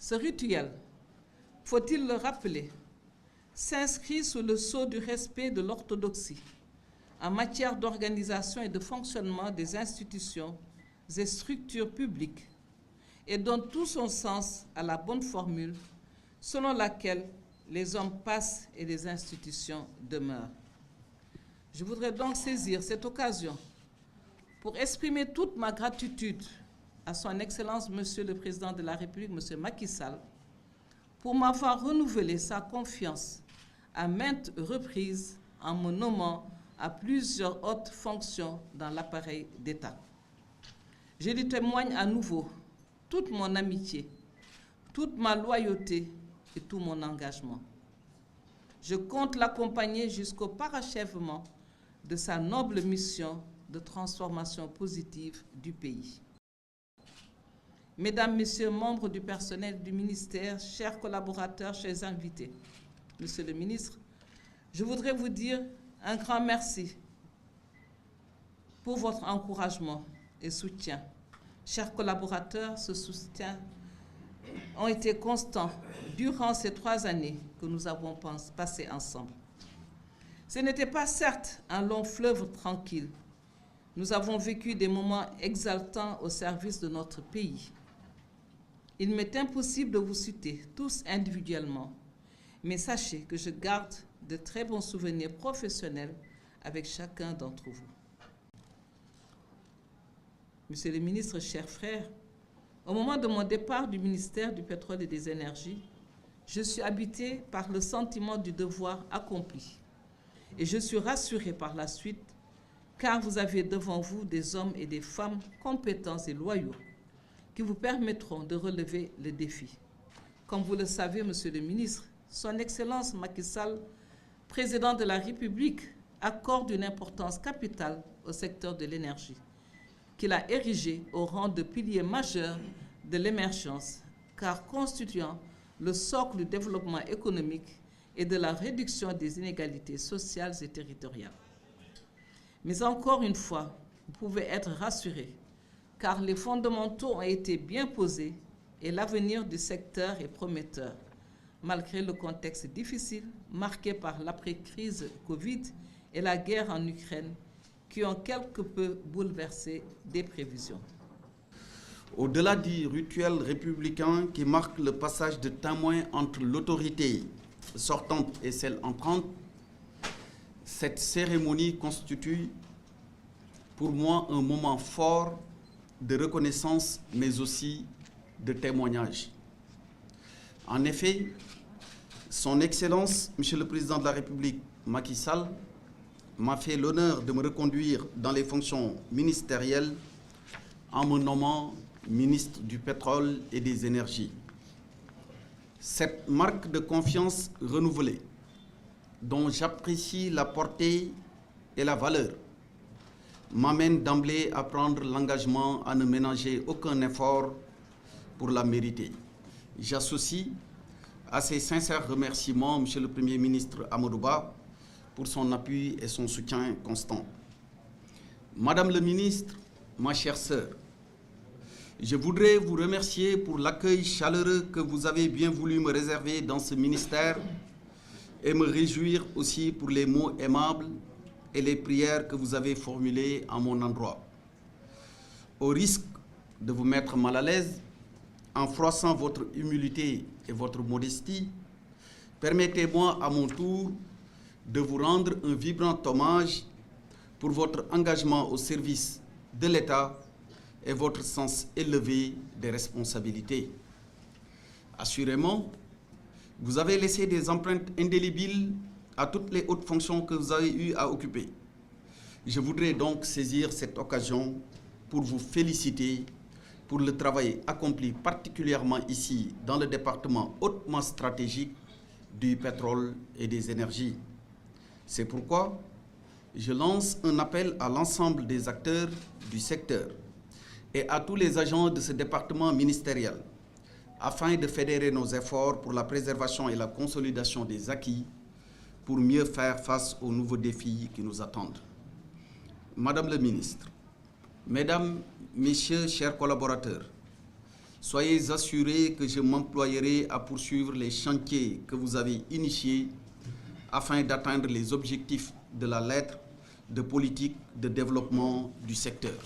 Ce rituel, faut-il le rappeler, s'inscrit sous le sceau du respect de l'orthodoxie en matière d'organisation et de fonctionnement des institutions et structures publiques et donne tout son sens à la bonne formule selon laquelle les hommes passent et les institutions demeurent. Je voudrais donc saisir cette occasion pour exprimer toute ma gratitude à son Excellence, Monsieur le Président de la République, Monsieur Macky Sall, pour m'avoir renouvelé sa confiance à maintes reprises en me nommant à plusieurs hautes fonctions dans l'appareil d'État. Je lui témoigne à nouveau toute mon amitié, toute ma loyauté et tout mon engagement. Je compte l'accompagner jusqu'au parachèvement de sa noble mission de transformation positive du pays. Mesdames, Messieurs, membres du personnel du ministère, chers collaborateurs, chers invités, Monsieur le ministre, je voudrais vous dire un grand merci pour votre encouragement et soutien. Chers collaborateurs, ce soutien ont été constants durant ces 3 années que nous avons passées ensemble. Ce n'était pas certes un long fleuve tranquille. Nous avons vécu des moments exaltants au service de notre pays. Il m'est impossible de vous citer tous individuellement, mais sachez que je garde de très bons souvenirs professionnels avec chacun d'entre vous. Monsieur le ministre, chers frères, au moment de mon départ du ministère du Pétrole et des Énergies, je suis habité par le sentiment du devoir accompli. Et je suis rassuré par la suite, car vous avez devant vous des hommes et des femmes compétents et loyaux qui vous permettront de relever le défi. Comme vous le savez, Monsieur le ministre, Son Excellence Macky Sall, Président de la République, accorde une importance capitale au secteur de l'énergie, qu'il a érigé au rang de pilier majeur de l'émergence, car constituant le socle du développement économique et de la réduction des inégalités sociales et territoriales. Mais encore une fois, vous pouvez être rassurés, car les fondamentaux ont été bien posés et l'avenir du secteur est prometteur, malgré le contexte difficile marqué par l'après-crise Covid et la guerre en Ukraine, qui ont quelque peu bouleversé des prévisions. Au-delà du rituel républicain qui marque le passage de témoin entre l'autorité sortante et celle entrante, cette cérémonie constitue pour moi un moment fort de reconnaissance, mais aussi de témoignage. En effet, Son Excellence, Monsieur le Président de la République, Macky Sall, m'a fait l'honneur de me reconduire dans les fonctions ministérielles en me nommant ministre du Pétrole et des Énergies. Cette marque de confiance renouvelée, dont j'apprécie la portée et la valeur, m'amène d'emblée à prendre l'engagement à ne ménager aucun effort pour la mériter. J'associe à ces sincères remerciements Monsieur le Premier ministre Amadou Ba pour son appui et son soutien constant. Madame le ministre, ma chère sœur, je voudrais vous remercier pour l'accueil chaleureux que vous avez bien voulu me réserver dans ce ministère et me réjouir aussi pour les mots aimables et les prières que vous avez formulées à mon endroit. Au risque de vous mettre mal à l'aise, en froissant votre humilité et votre modestie, permettez-moi à mon tour de vous rendre un vibrant hommage pour votre engagement au service de l'État et votre sens élevé des responsabilités. Assurément, vous avez laissé des empreintes indélébiles à toutes les hautes fonctions que vous avez eu à occuper. Je voudrais donc saisir cette occasion pour vous féliciter pour le travail accompli particulièrement ici dans le département hautement stratégique du pétrole et des énergies. C'est pourquoi je lance un appel à l'ensemble des acteurs du secteur et à tous les agents de ce département ministériel afin de fédérer nos efforts pour la préservation et la consolidation des acquis pour mieux faire face aux nouveaux défis qui nous attendent. Madame le ministre, Mesdames, Messieurs, chers collaborateurs, Soyez assurés que je m'emploierai à poursuivre les chantiers que vous avez initiés afin d'atteindre les objectifs de la lettre de politique de développement du secteur.